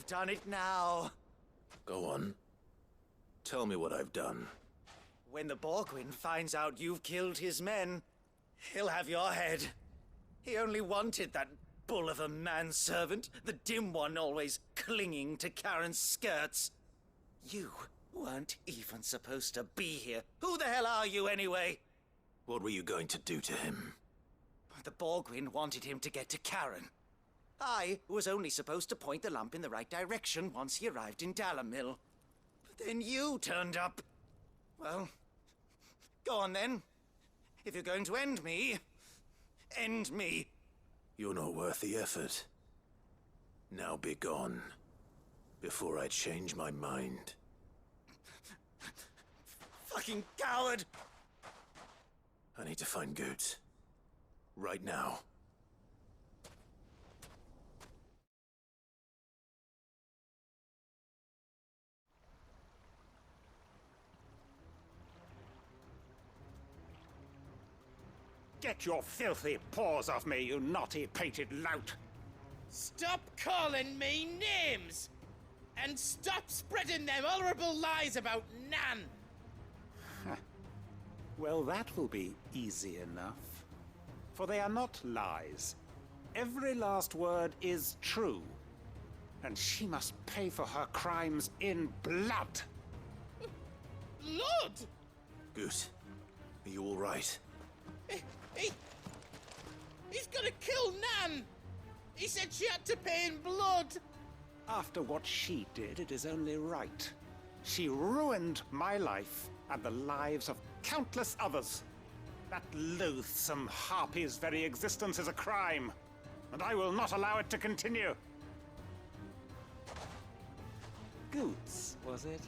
done it now. Go on. Tell me what I've done. When the Borgwyn finds out you've killed his men, he'll have your head. He only wanted that bull of a manservant, the dim one always clinging to Karen's skirts. You weren't even supposed to be here. Who the hell are you anyway? What were you going to do to him? The Borgwyn wanted him to get to Karen. I was only supposed to point the lamp in the right direction once he arrived in Dalamil. But then you turned up. Well, go on then. If you're going to end me, end me. You're not worth the effort. Now be gone, before I change my mind. Fucking coward! I need to find Goots. Right now. Get your filthy paws off me, you naughty-pated lout! Stop calling me names! And stop spreading them horrible lies about Nan! Well, that will be easy enough. For they are not lies. Every last word is true. And she must pay for her crimes in blood! Blood? Goot, are you all right? He's gonna kill Nan! He said she had to pay in blood! After what she did, it is only right. She ruined my life and the lives of countless others. That loathsome harpy's very existence is a crime, and I will not allow it to continue. Goots, was it?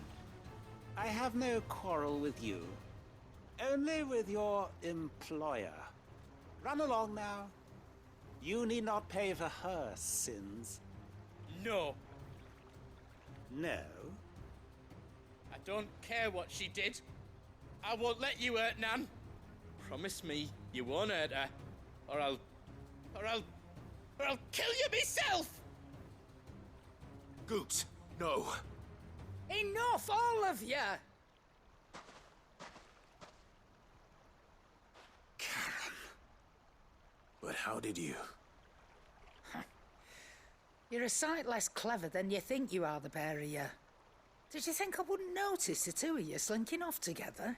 I have no quarrel with you. Only with your employer. Run along now. You need not pay for her sins. No. No? I don't care what she did. I won't let you hurt Nan. Promise me you won't hurt her, or I'll kill you myself! Goot, no. Enough, all of you! Karen. But how did you? You're a sight less clever than you think you are, the pair of you. Did you think I wouldn't notice the two of you slinking off together?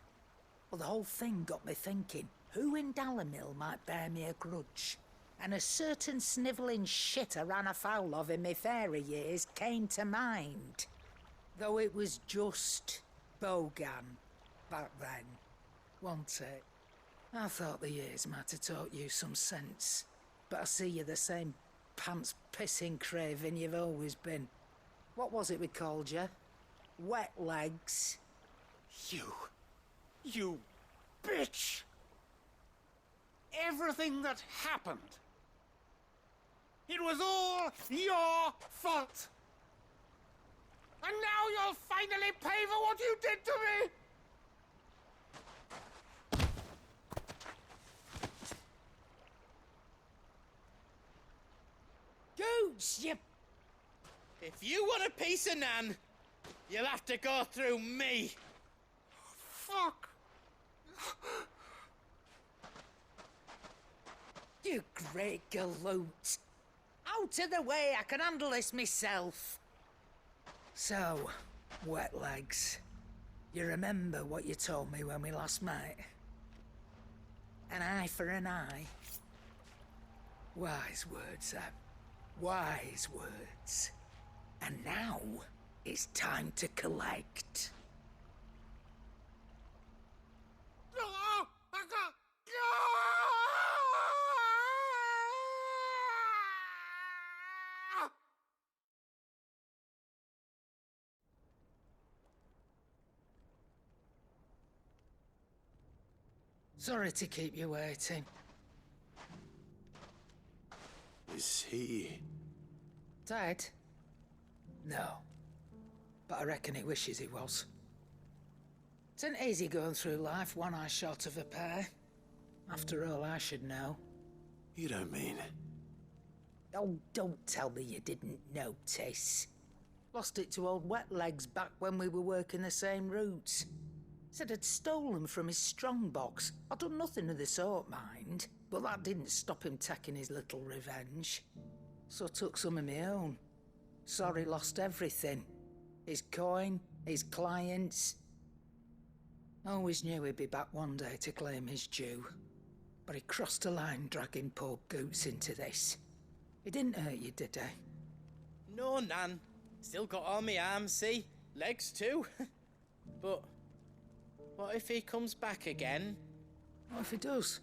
Well, the whole thing got me thinking, who in Dalamil might bear me a grudge? And a certain snivelling shit I ran afoul of in my fairy years came to mind. Though it was just Bogan back then, wasn't it? I thought the years might have taught you some sense, but I see you're the same pants-pissing craven you've always been. What was it we called you? Wet legs? You bitch! Everything that happened, it was all your fault! And now you'll finally pay for what you did to me! Goots, you... If you want a piece of Nan, you'll have to go through me. Fuck! You great galoot. Out of the way, I can handle this myself. So, wet legs, you remember what you told me when we last met? An eye for an eye. Wise words, wise words. And now, it's time to collect. Sorry to keep you waiting. Is he... Dead? No. But I reckon he wishes he was. It ain't easy going through life one eye short of a pair. After all, I should know. You don't mean... Oh, don't tell me you didn't notice. Lost it to old Wet Legs back when we were working the same routes. Said I'd stolen from his strongbox. I'd done nothing of the sort, mind. But that didn't stop him taking his little revenge. So I took some of my own. Sorry, lost everything. His coin, his clients. Always knew he'd be back one day to claim his due. But he crossed a line dragging poor Goots into this. He didn't hurt you, did he? No, Nan. Still got all my arms, see? Legs too. But what if he comes back again? What if he does?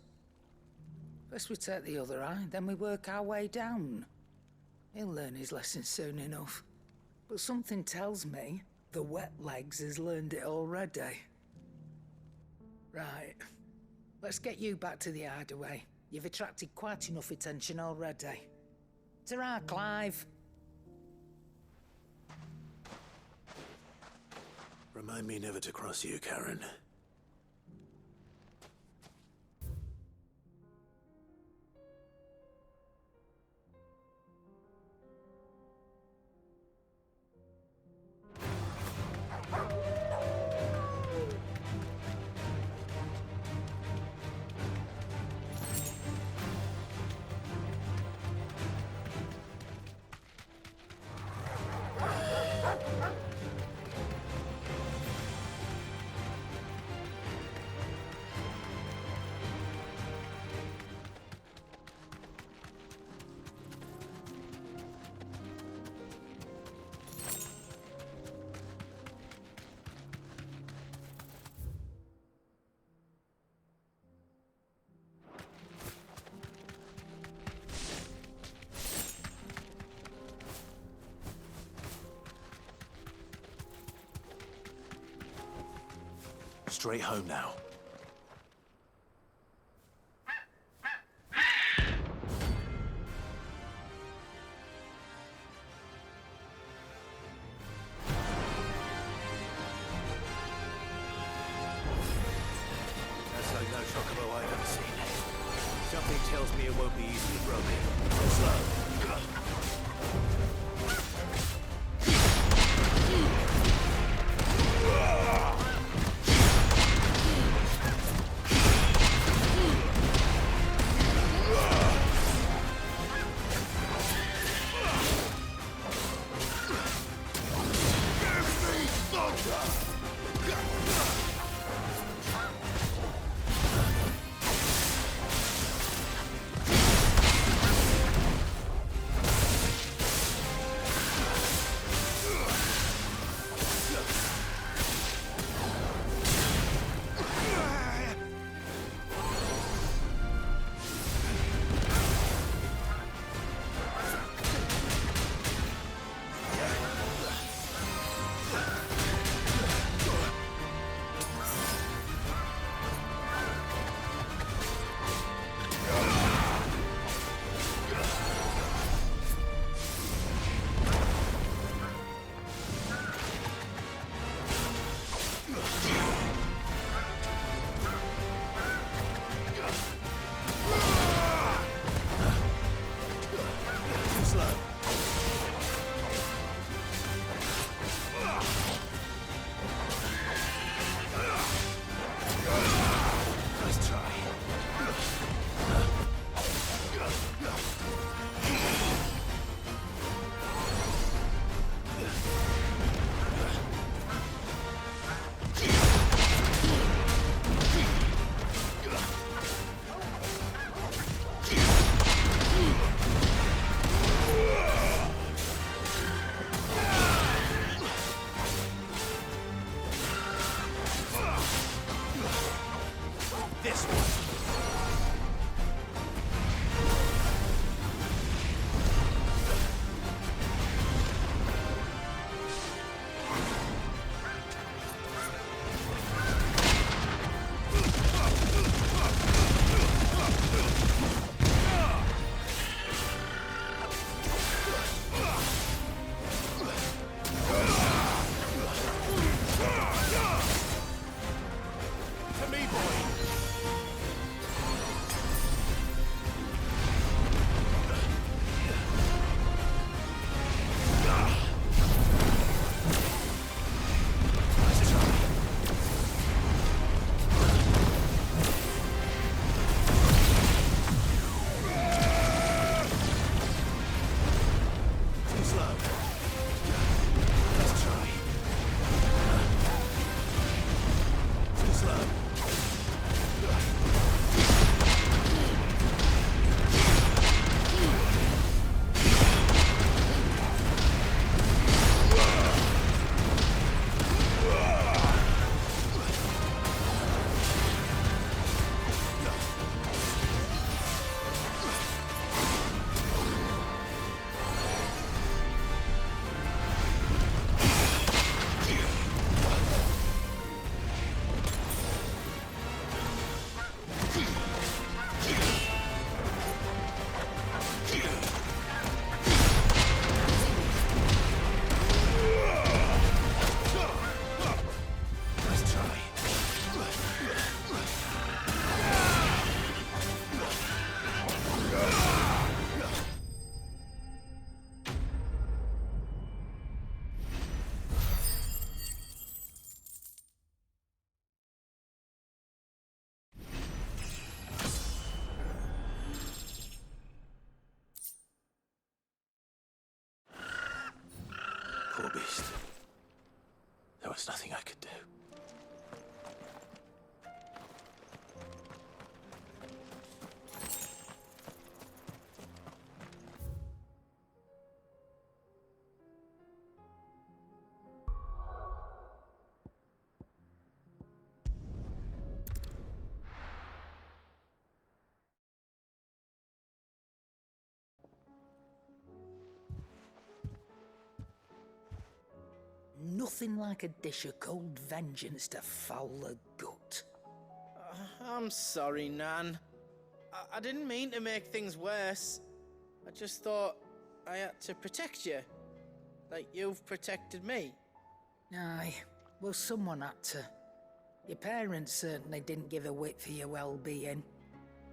First we take the other eye, then we work our way down. He'll learn his lesson soon enough. But something tells me the Wet Legs has learned it already. Right. Let's get you back to the hideaway. You've attracted quite enough attention already. Ta-ra, Clive. Remind me never to cross you, Karen. Straight home now. That's like no chocobo I've ever seen. Something tells me it won't be easily broken. Slow. nothing like a dish of cold vengeance to foul the gut. I'm sorry, Nan. I didn't mean to make things worse. I just thought I had to protect you. Like you've protected me. Aye, well, someone had to. Your parents certainly didn't give a whit for your well-being.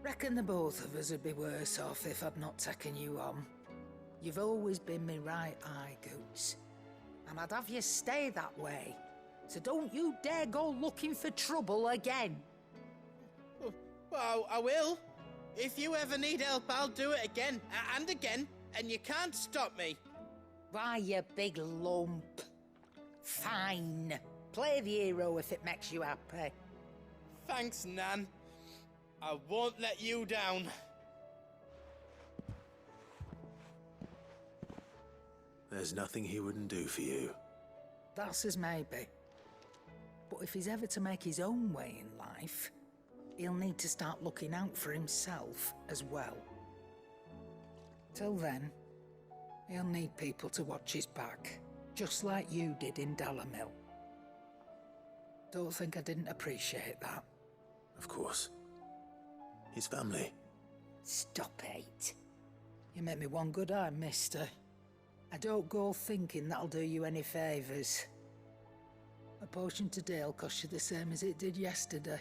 Reckon the both of us would be worse off if I'd not taken you on. You've always been me right eye, Goots. And I'd have you stay that way. So don't you dare go looking for trouble again. Well, I will. If you ever need help, I'll do it again and again, and you can't stop me. Why, you big lump. Fine. Play the hero if it makes you happy. Thanks, Nan. I won't let you down. There's nothing he wouldn't do for you. That's as maybe. But if he's ever to make his own way in life, he'll need to start looking out for himself as well. Till then, he'll need people to watch his back, just like you did in Dalamil. Don't think I didn't appreciate that. Of course. His family. Stop it. You make me one good eye, mister. I don't go thinking that'll do you any favours. A potion today'll cost you the same as it did yesterday.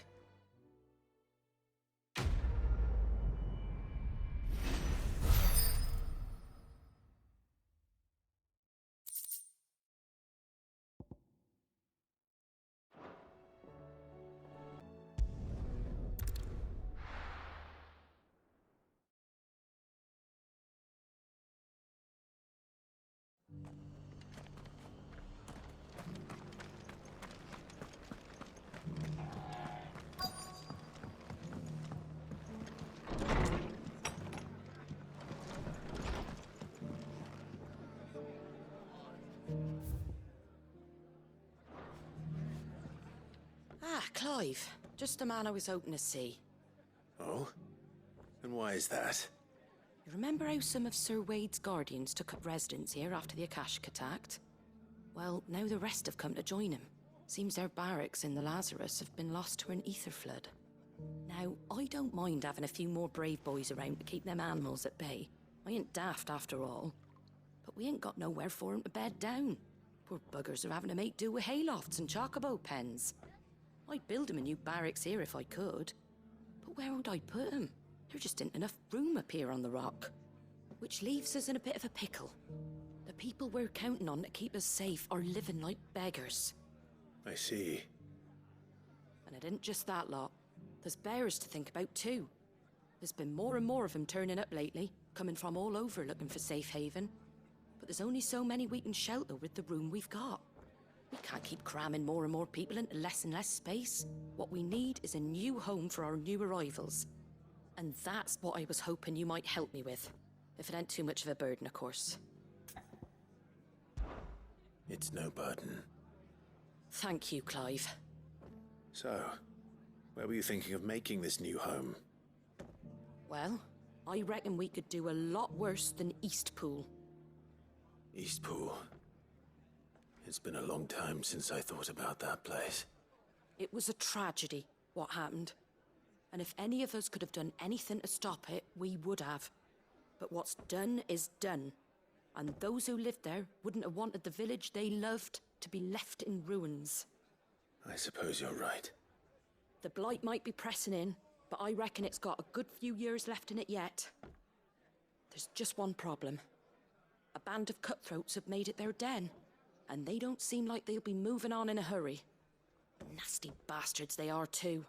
Ah, Clive. Just the man I was hoping to see. Oh? And why is that? You remember how some of Sir Wade's guardians took up residence here after the Akashic attacked? Well, now the rest have come to join him. Seems their barracks in the Lazarus have been lost to an ether flood. Now, I don't mind having a few more brave boys around to keep them animals at bay. I ain't daft after all. But we ain't got nowhere for 'em to bed down. Poor buggers are having to make do with haylofts and chocobo pens. I'd build 'em a new barracks here if I could. But where would I put 'em? There just isn't enough room up here on the rock. Which leaves us in a bit of a pickle. The people we're counting on to keep us safe are living like beggars. I see. And it isn't just that lot. There's bears to think about too. There's been more and more of them turning up lately, coming from all over looking for safe haven. But there's only so many we can shelter with the room we've got. We can't keep cramming more and more people into less and less space. What we need is a new home for our new arrivals. And that's what I was hoping you might help me with. If it ain't too much of a burden, of course. It's no burden. Thank you, Clive. So, where were you thinking of making this new home? Well, I reckon we could do a lot worse than Eastpool. Eastpool. It's been a long time since I thought about that place. It was a tragedy, what happened. And if any of us could have done anything to stop it, we would have. But what's done is done. And those who lived there wouldn't have wanted the village they loved to be left in ruins. I suppose you're right. The blight might be pressing in, but I reckon it's got a good few years left in it yet. There's just one problem. A band of cutthroats have made it their den, and they don't seem like they'll be moving on in a hurry. Nasty bastards they are too.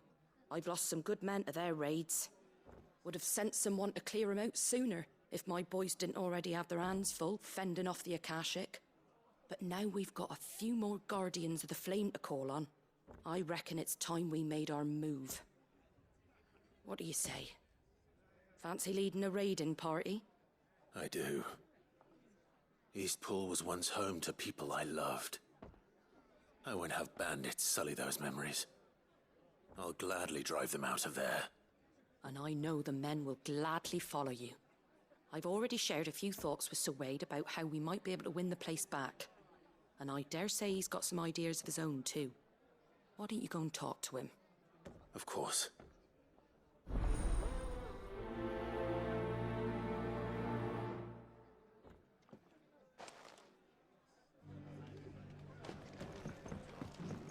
I've lost some good men to their raids. Would have sent someone to clear 'em out sooner if my boys didn't already have their hands full fending off the Akashic. But now we've got a few more guardians of the flame to call on. I reckon it's time we made our move. What do you say? Fancy leading a raiding party? I do. Eastpool was once home to people I loved. I won't have bandits sully those memories. I'll gladly drive them out of there. And I know the men will gladly follow you. I've already shared a few thoughts with Sir Wade about how we might be able to win the place back. And I dare say he's got some ideas of his own, too. Why don't you go and talk to him? Of course.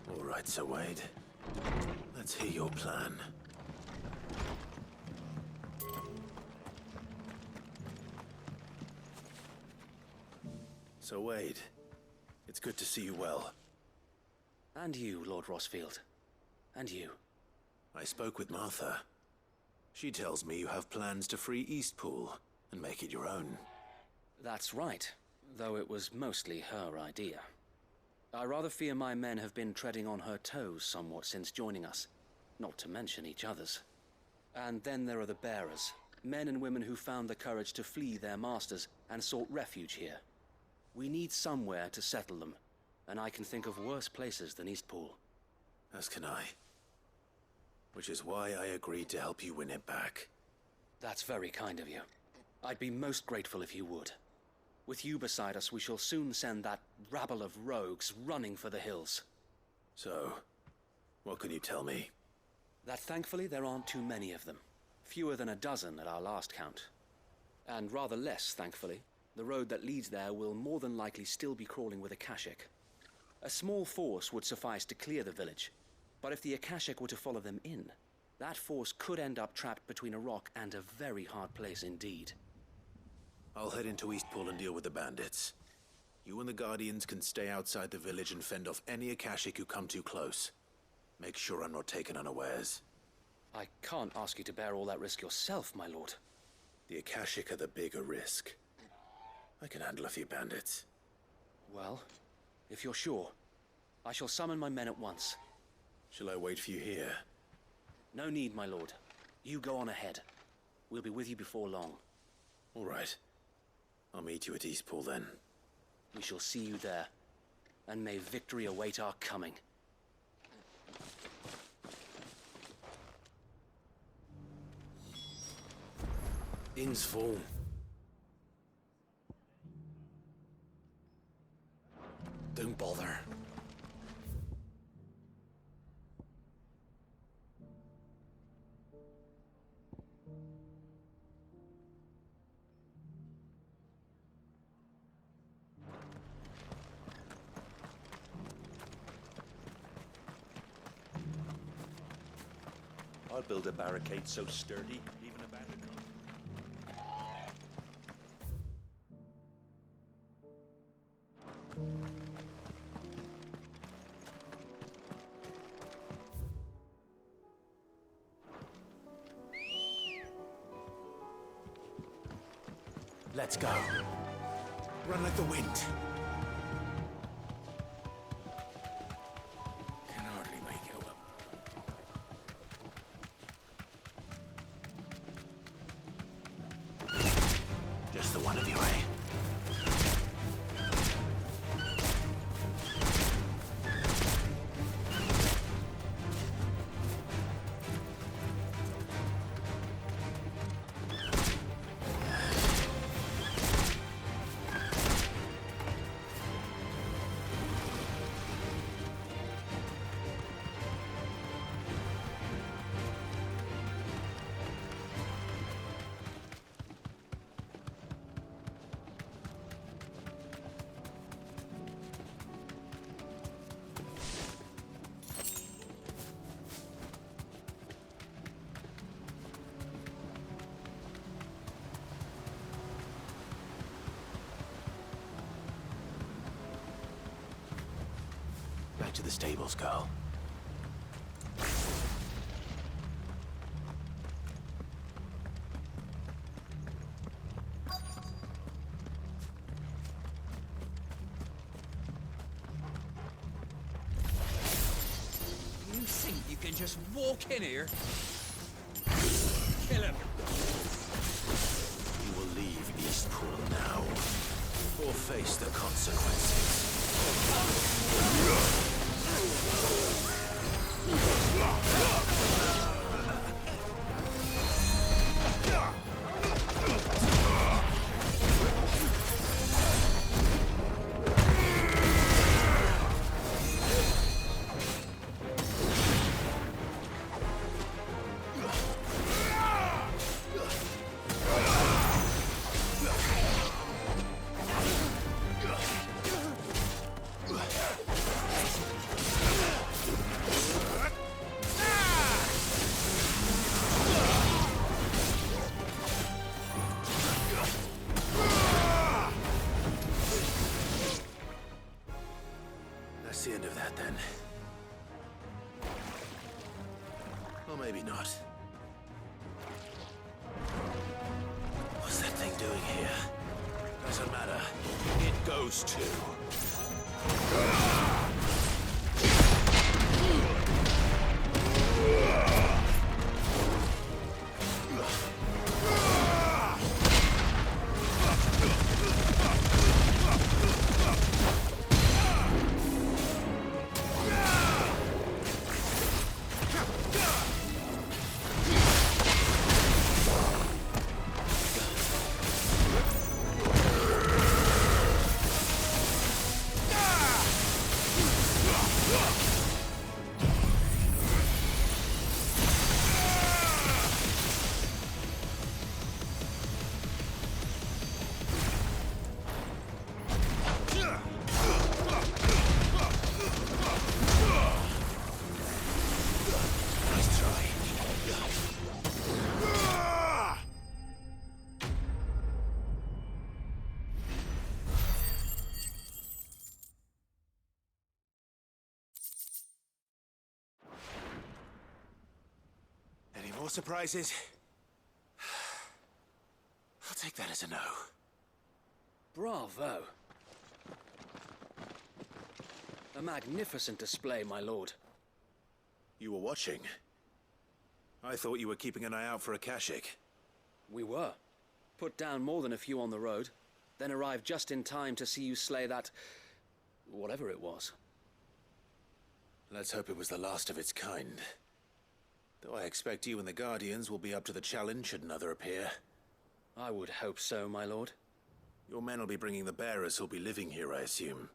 All right, Sir Wade. Let's hear your plan. Sir Wade, it's good to see you well. And you, Lord Rossfield. And you. I spoke with Martha. She tells me you have plans to free Eastpool and make it your own. That's right, though it was mostly her idea. I rather fear my men have been treading on her toes somewhat since joining us, not to mention each other's. And then there are the bearers, men and women who found the courage to flee their masters and sought refuge here. We need somewhere to settle them, and I can think of worse places than Eastpool. As can I. Which is why I agreed to help you win it back. That's very kind of you. I'd be most grateful if you would. With you beside us, we shall soon send that rabble of rogues running for the hills. So, what can you tell me? That thankfully there aren't too many of them. Fewer than a dozen at our last count. And rather less, thankfully. The road that leads there will more than likely still be crawling with Akashic. A small force would suffice to clear the village, but if the Akashic were to follow them in, that force could end up trapped between a rock and a very hard place indeed. I'll head into Eastpool and deal with the bandits. You and the Guardians can stay outside the village and fend off any Akashic who come too close. Make sure I'm not taken unawares. I can't ask you to bear all that risk yourself, my lord. The Akashic are the bigger risk. I can handle a few bandits. Well, if you're sure, I shall summon my men at once. Shall I wait for you here? No need, my lord. You go on ahead. We'll be with you before long. All right. I'll meet you at Eastpool then. We shall see you there, and may victory await our coming. Inn's full. Don't bother. I'll build a barricade so sturdy, even a bandit can't. Let's go. Run like the wind. Can hardly make it up. Just the one of you, eh? Back to the stables, girl. You think you can just walk in here? Kill him! You will leave Eastpool now, or face the consequences. not. What's that thing doing here? Doesn't matter. It goes too. More surprises? I'll take that as a no. Bravo. A magnificent display, my lord. You were watching? I thought you were keeping an eye out for a Kashik. We were. Put down more than a few on the road, then arrived just in time to see you slay that... whatever it was. Let's hope it was the last of its kind. Though I expect you and the Guardians will be up to the challenge should another appear. I would hope so, my lord. Your men will be bringing the bearers who'll be living here, I assume.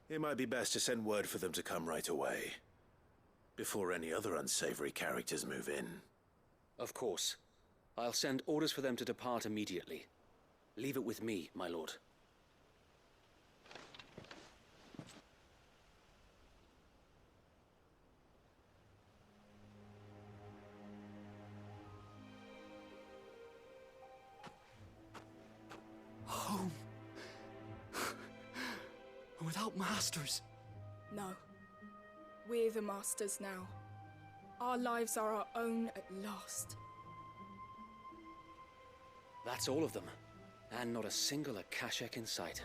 It might be best to send word for them to come right away, before any other unsavory characters move in. Of course. I'll send orders for them to depart immediately. Leave it with me, my lord. Home. Without masters. No. We're the masters now. Our lives are our own at last. That's all of them. And not a single Akashek in sight.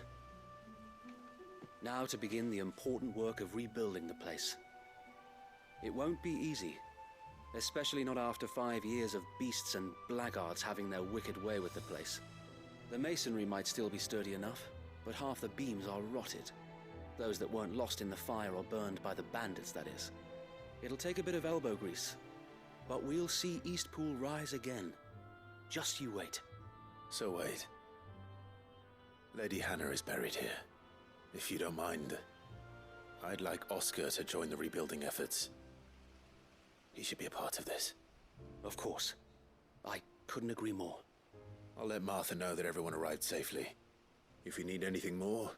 Now to begin the important work of rebuilding the place. It won't be easy. Especially not after 5 years of beasts and blackguards having their wicked way with the place. The masonry might still be sturdy enough, but half the beams are rotted. Those that weren't lost in the fire or burned by the bandits, that is. It'll take a bit of elbow grease, but we'll see Eastpool rise again. Just you wait. So wait. Lady Hannah is buried here. If you don't mind, I'd like Oscar to join the rebuilding efforts. He should be a part of this. Of course. I couldn't agree more. I'll let Martha know that everyone arrived safely. If you need anything more,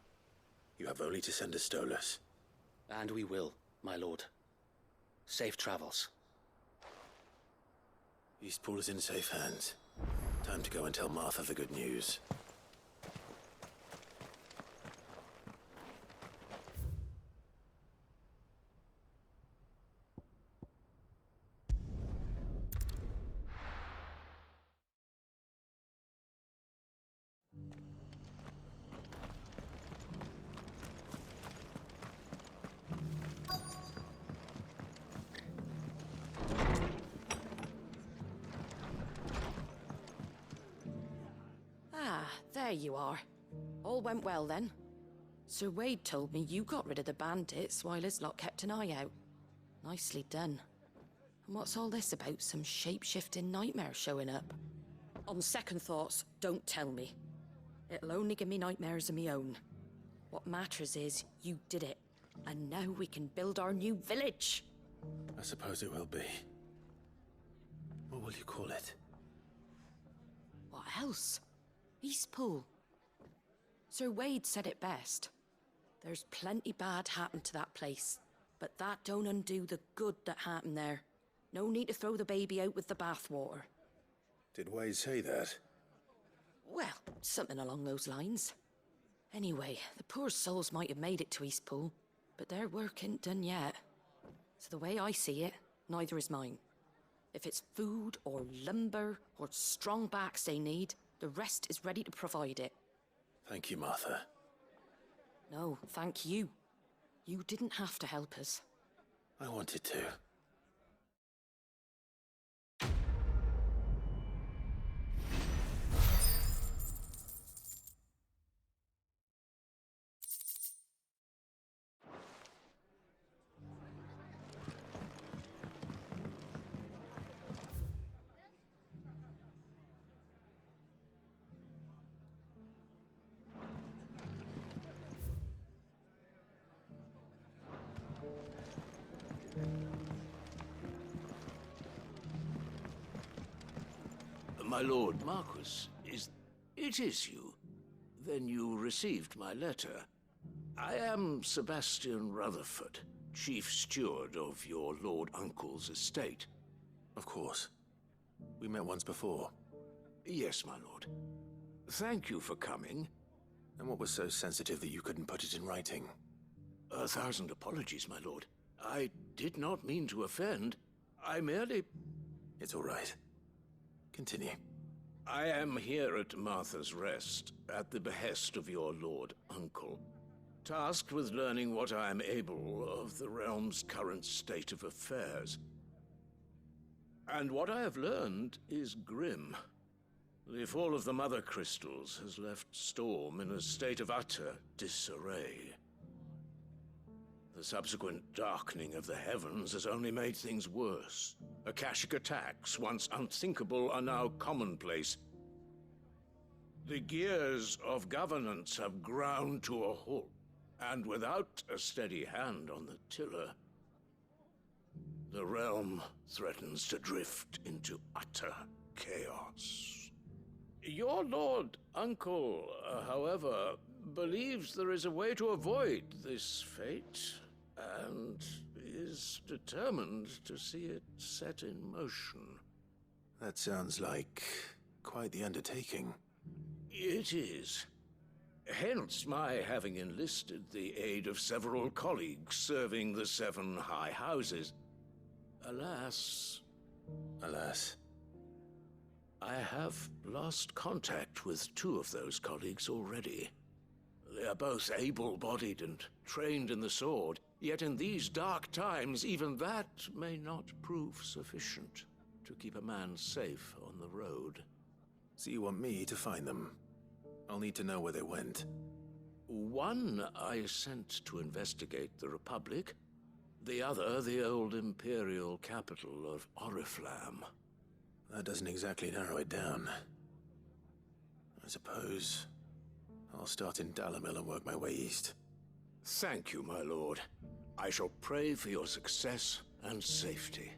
you have only to send a Stolas. And we will, my lord. Safe travels. Eastpool is in safe hands. Time to go and tell Martha the good news. There you are. All went well then. Sir Wade told me you got rid of the bandits while his lot kept an eye out. Nicely done. And what's all this about some shape-shifting nightmare showing up? On second thoughts, don't tell me. It'll only give me nightmares of me own. What matters is you did it. And now we can build our new village. I suppose it will be. What will you call it? What else? Eastpool. Sir Wade said it best. There's plenty bad happened to that place, but that don't undo the good that happened there. No need to throw the baby out with the bathwater. Did Wade say that? Well, something along those lines. Anyway, the poor souls might have made it to Eastpool, but their work ain't done yet. So the way I see it, neither is mine. If it's food or lumber or strong backs they need, the rest is ready to provide it. Thank you, Martha. No, thank you. You didn't have to help us. I wanted to. My lord Marquis, it is you? Then you received my letter. I am Sebastian Rutherford, chief steward of your lord uncle's estate. Of course. We met once before. Yes, my lord. Thank you for coming. And what was so sensitive that you couldn't put it in writing? 1,000 apologies, my lord. I did not mean to offend. I merely... It's all right. Continue. I am here at Martha's Rest, at the behest of your lord uncle, tasked with learning what I am able of the realm's current state of affairs. And what I have learned is grim. The fall of the Mother Crystals has left Storm in a state of utter disarray. The subsequent darkening of the heavens has only made things worse. Akashic attacks, once unthinkable, are now commonplace. The gears of governance have ground to a halt, and without a steady hand on the tiller, the realm threatens to drift into utter chaos. Your lord uncle, however, believes there is a way to avoid this fate, and is determined to see it set in motion. That sounds like quite the undertaking. It is. Hence my having enlisted the aid of several colleagues serving the 7 high houses. Alas... Alas. I have lost contact with 2 of those colleagues already. They are both able-bodied and trained in the sword, yet in these dark times, even that may not prove sufficient to keep a man safe on the road. So you want me to find them? I'll need to know where they went. One I sent to investigate the Republic, the other the old Imperial capital of Oriflamme. That doesn't exactly narrow it down. I suppose I'll start in Dalamil and work my way east. Thank you, my lord. I shall pray for your success and safety.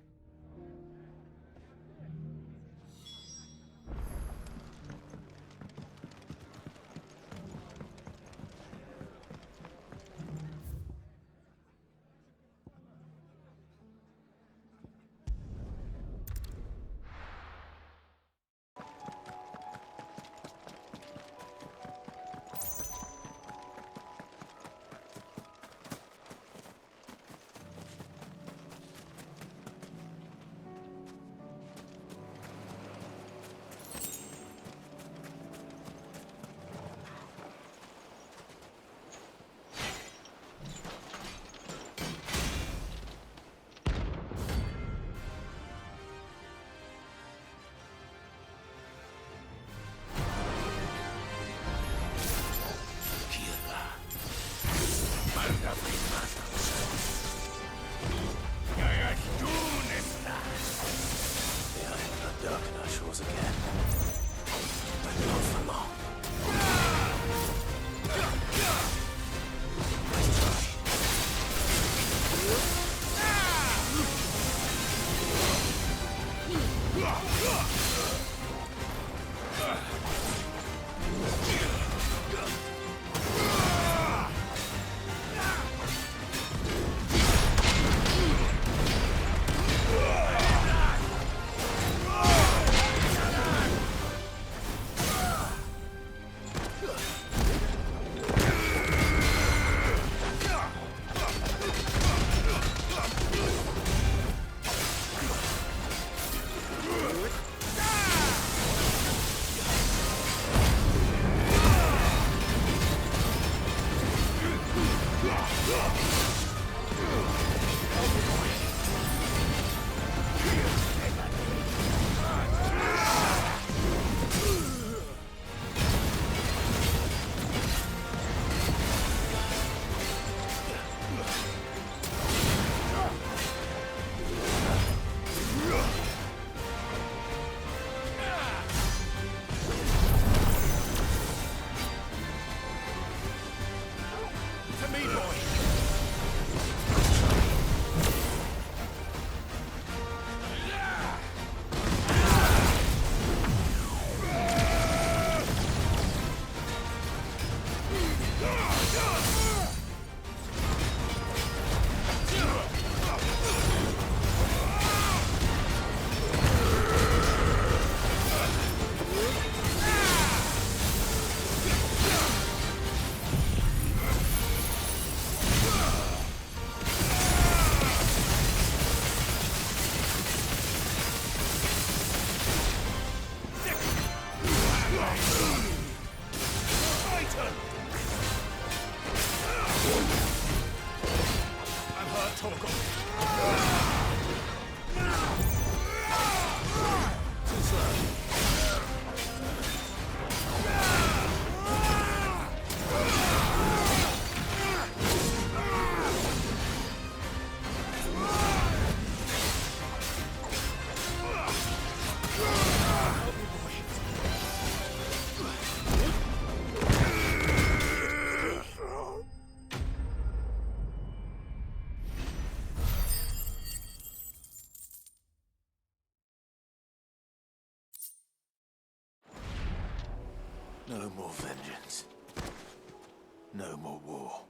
No more vengeance. No more war.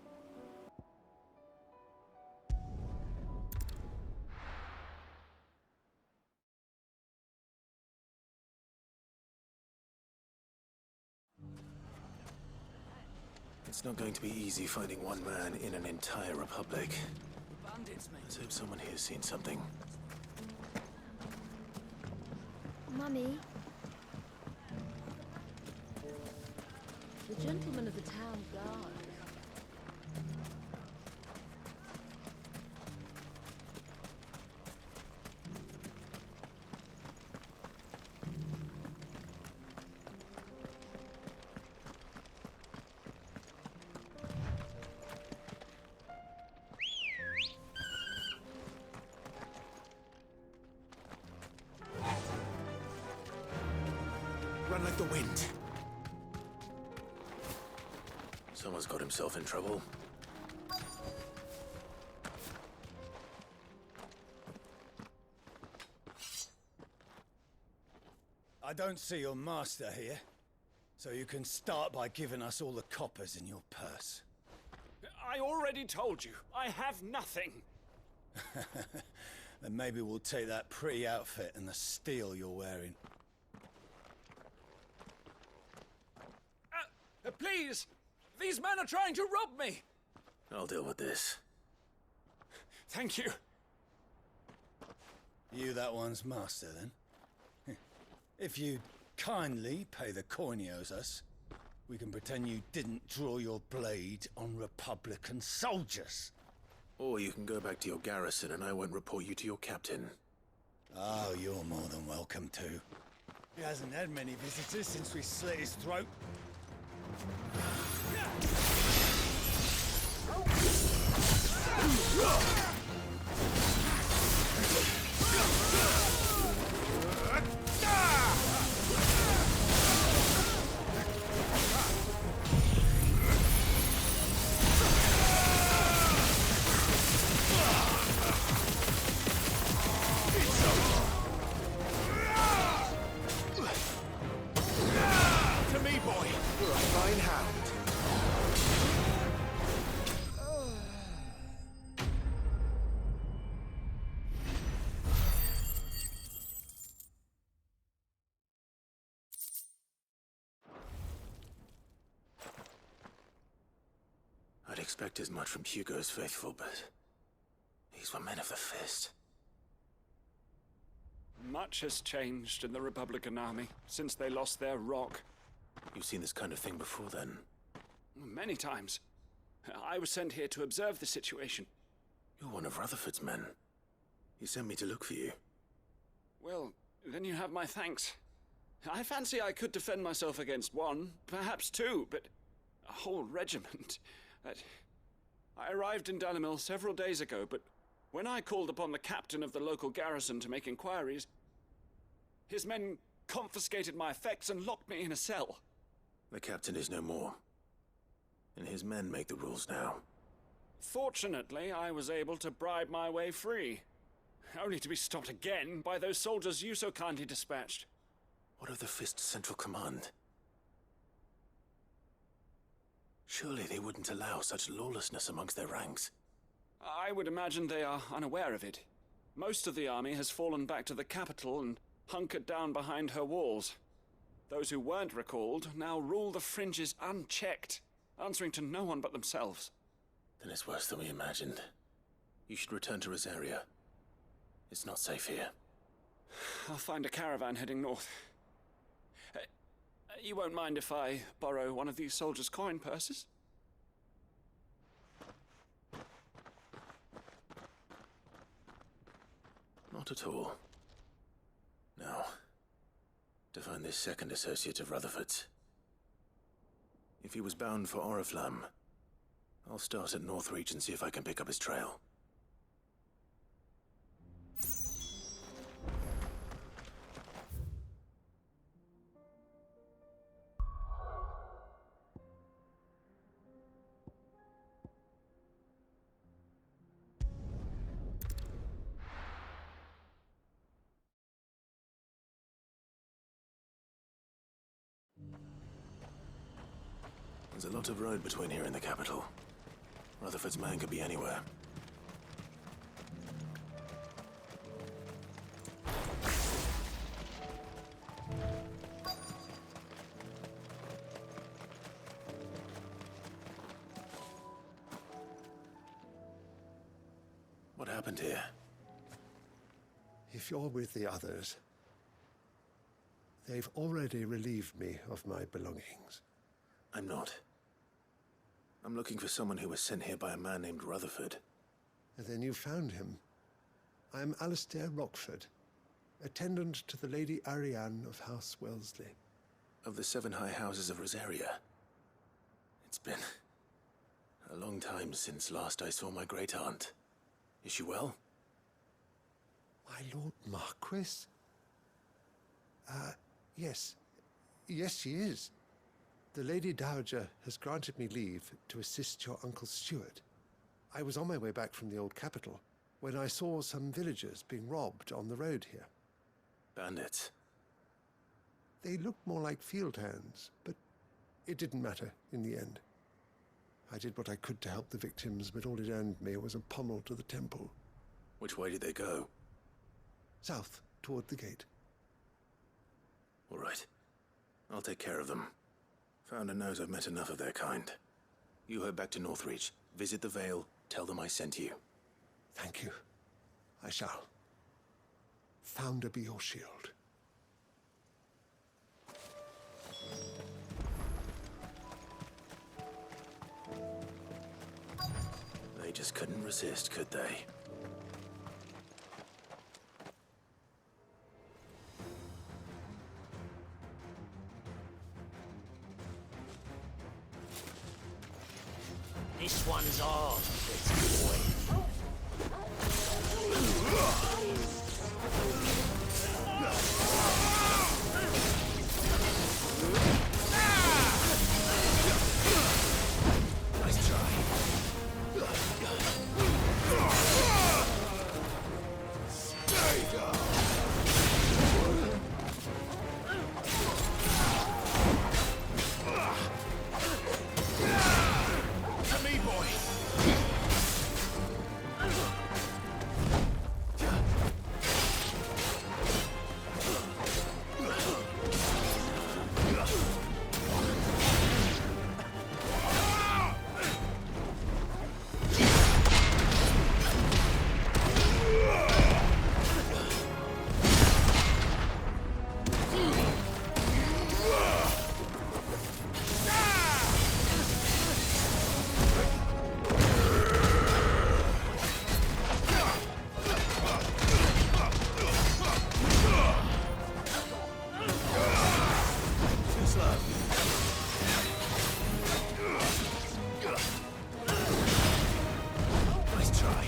It's not going to be easy finding one man in an entire republic. Let's hope someone here's seen something. Mummy? The gentleman of the town guard. Run like the wind. Someone's got himself in trouble. I don't see your master here, so you can start by giving us all the coppers in your purse. I already told you, I have nothing. Then maybe we'll take that pretty outfit and the steel you're wearing. Please! These men are trying to rob me! I'll deal with this. Thank you. You that one's master, then? If you kindly pay the coin he owes us, we can pretend you didn't draw your blade on Republican soldiers. Or you can go back to your garrison and I won't report you to your captain. Oh, you're more than welcome to. He hasn't had many visitors since we slit his throat. To me, boy! You're a fine hound. I'd expect as much from Hugo's faithful, but these were men of the fist. Much has changed in the Republican army since they lost their rock. You've seen this kind of thing before, then? Many times. I was sent here to observe the situation. You're one of Rutherford's men. He sent me to look for you. Well, then you have my thanks. I fancy I could defend myself against one, perhaps two, but a whole regiment. I arrived in Dalimil several days ago, but when I called upon the captain of the local garrison to make inquiries, his men confiscated my effects and locked me in a cell. The captain is no more, and his men make the rules now. Fortunately, I was able to bribe my way free, only to be stopped again by those soldiers you so kindly dispatched. What of the Fist's central command? Surely they wouldn't allow such lawlessness amongst their ranks. I would imagine they are unaware of it. Most of the army has fallen back to the capital and hunkered down behind her walls. Those who weren't recalled now rule the fringes unchecked, answering to no one but themselves. Then it's worse than we imagined. You should return to Rosaria. It's not safe here. I'll find a caravan heading north. You won't mind if I borrow one of these soldiers' coin purses? Not at all. Now, to find this second associate of Rutherford's. If he was bound for Oriflamme, I'll start at Northreach and see if I can pick up his trail. There's a lot of road between here and the capital. Rutherford's man could be anywhere. What happened here? If you're with the others, they've already relieved me of my belongings. I'm not. I'm looking for someone who was sent here by a man named Rutherford. And then you found him. I'm Alistair Rockford, attendant to the Lady Ariane of House Wellesley. Of the 7 high houses of Rosaria. It's been a long time since last I saw my great-aunt. Is she well? My Lord Marquis? Yes. Yes, she is. The Lady Dowager has granted me leave to assist your Uncle Stuart. I was on my way back from the old capital when I saw some villagers being robbed on the road here. Bandits? They looked more like field hands, but it didn't matter in the end. I did what I could to help the victims, but all it earned me was a pommel to the temple. Which way did they go? South, toward the gate. All right. I'll take care of them. Founder knows I've met enough of their kind. You head back to Northreach, visit the Vale, tell them I sent you. Thank you. I shall. Founder be your shield. They just couldn't resist, could they? This one's ours, boy. Nice try.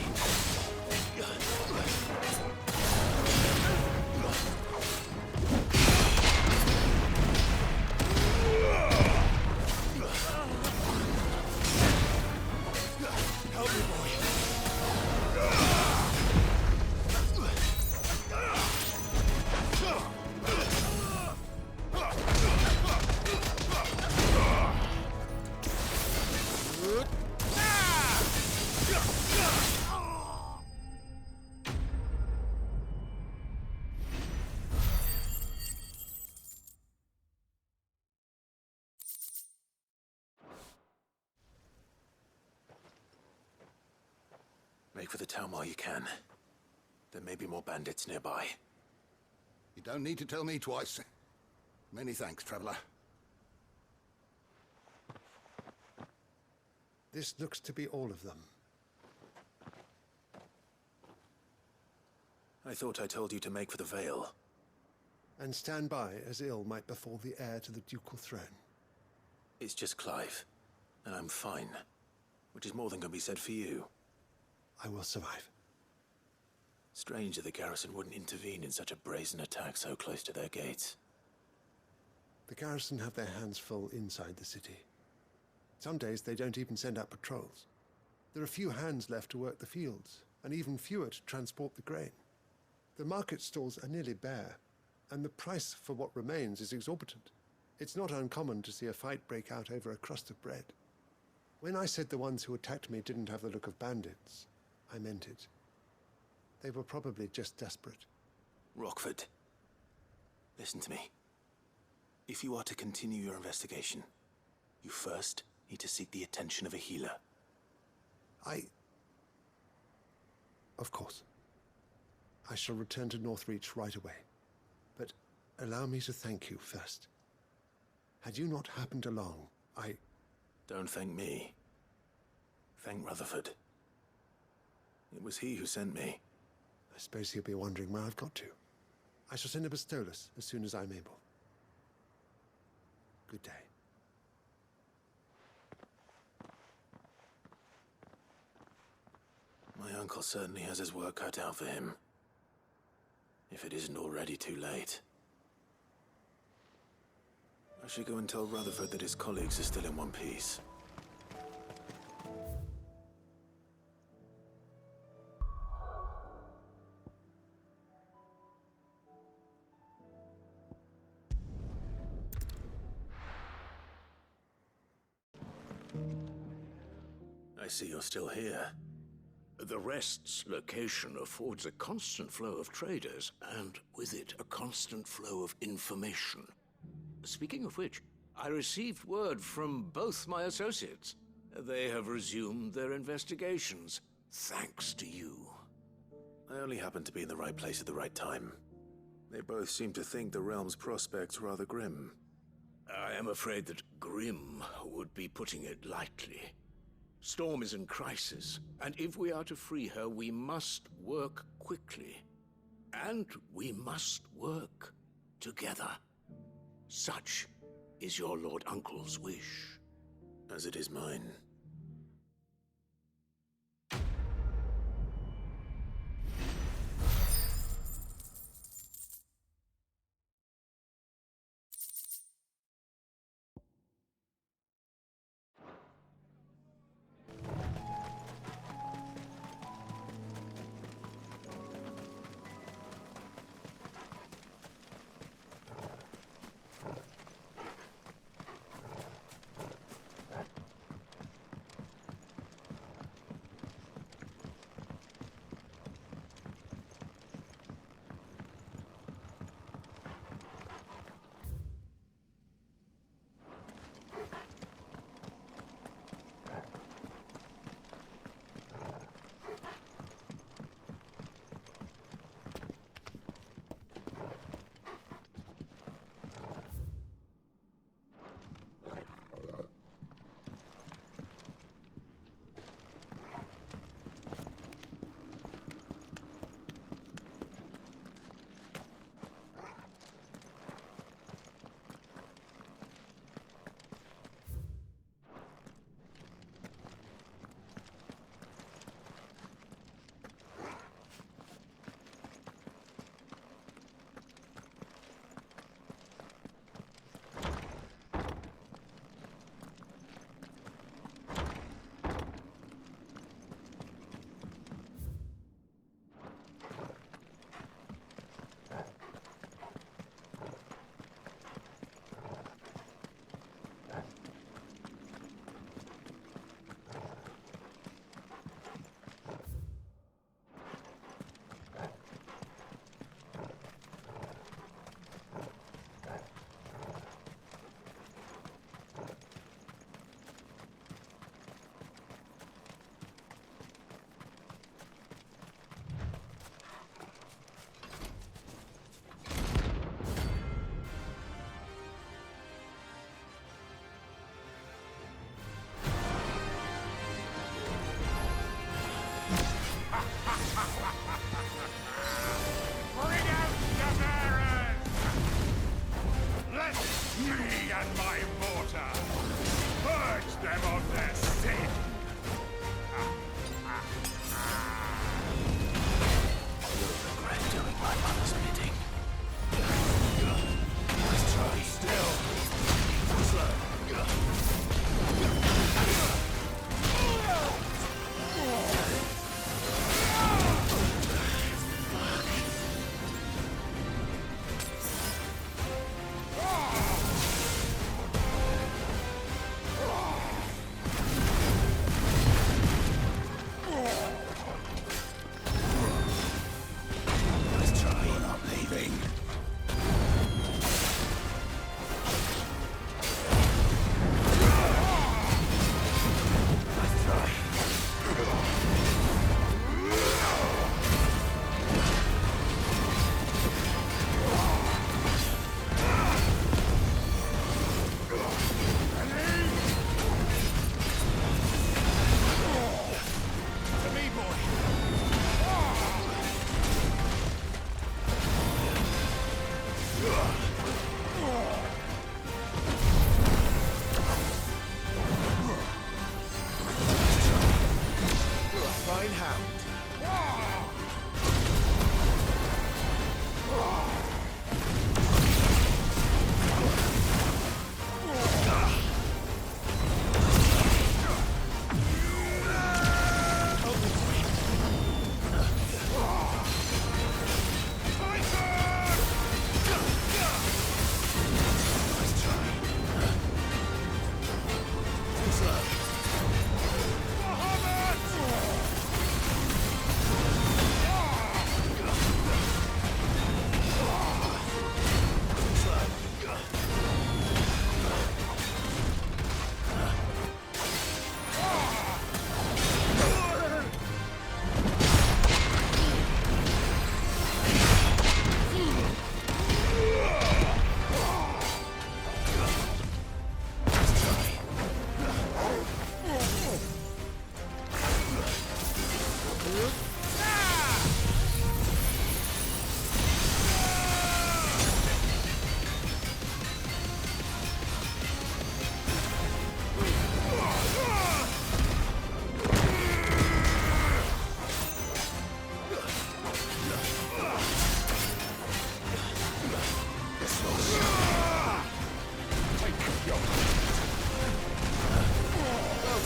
Make for the town while you can. There may be more bandits nearby. You don't need to tell me twice. Many thanks, traveler. This looks to be all of them. I thought I told you to make for the Vale. And stand by as ill might befall the heir to the ducal throne. It's just Clive, and I'm fine. Which is more than can be said for you. I will survive. Strange that the garrison wouldn't intervene in such a brazen attack so close to their gates. The garrison have their hands full inside the city. Some days they don't even send out patrols. There are few hands left to work the fields, and even fewer to transport the grain. The market stalls are nearly bare, and the price for what remains is exorbitant. It's not uncommon to see a fight break out over a crust of bread. When I said the ones who attacked me didn't have the look of bandits, I meant it. They were probably just desperate. Rockford, listen to me. If you are to continue your investigation, you first need to seek the attention of a healer. Of course. I shall return to Northreach right away. But allow me to thank you first. Had you not happened along, Don't thank me. Thank Rutherford. It was he who sent me. I suppose he'll be wondering where I've got to. I shall send a Bastolus as soon as I'm able. Good day. My uncle certainly has his work cut out for him. If it isn't already too late. I should go and tell Rutherford that his colleagues are still in one piece. I see you're still here. The Rest's location affords a constant flow of traders, and with it, a constant flow of information. Speaking of which, I received word from both my associates. They have resumed their investigations, thanks to you. I only happened to be in the right place at the right time. They both seem to think the realm's prospects rather grim. I am afraid that grim would be putting it lightly. Storm is in crisis, and if we are to free her, we must work quickly. And we must work together. Such is your Lord Uncle's wish. As it is mine.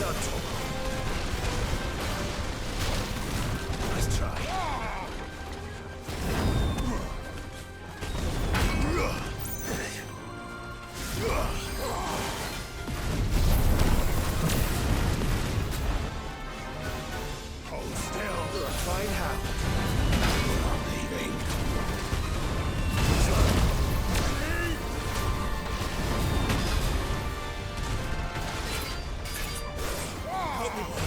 Nice try. Hold still. Fine hand. I'm leaving. Help me, boy.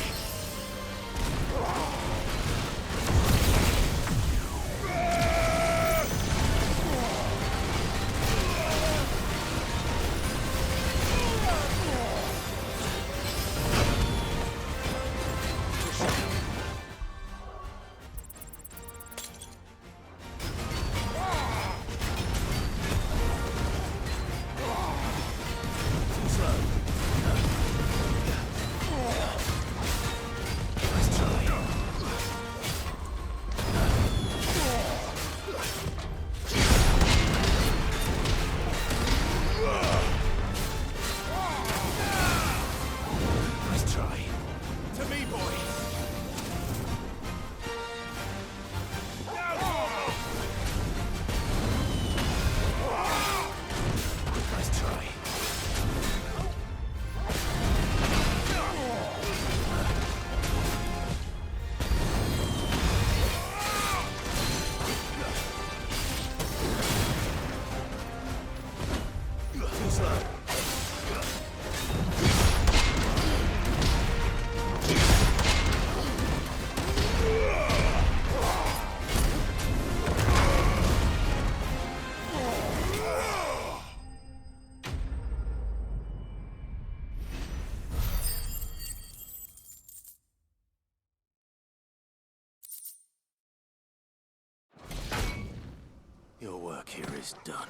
Your work here is done.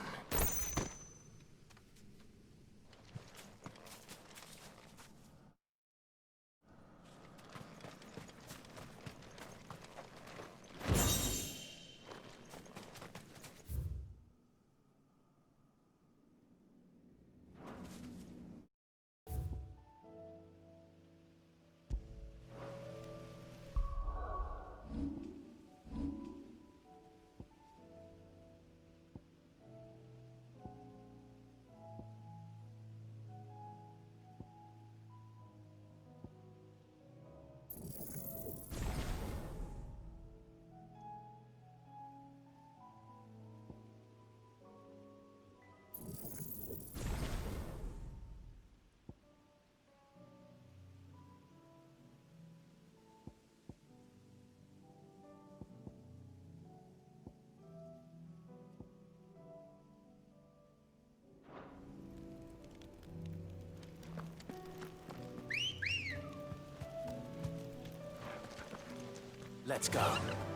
Let's go.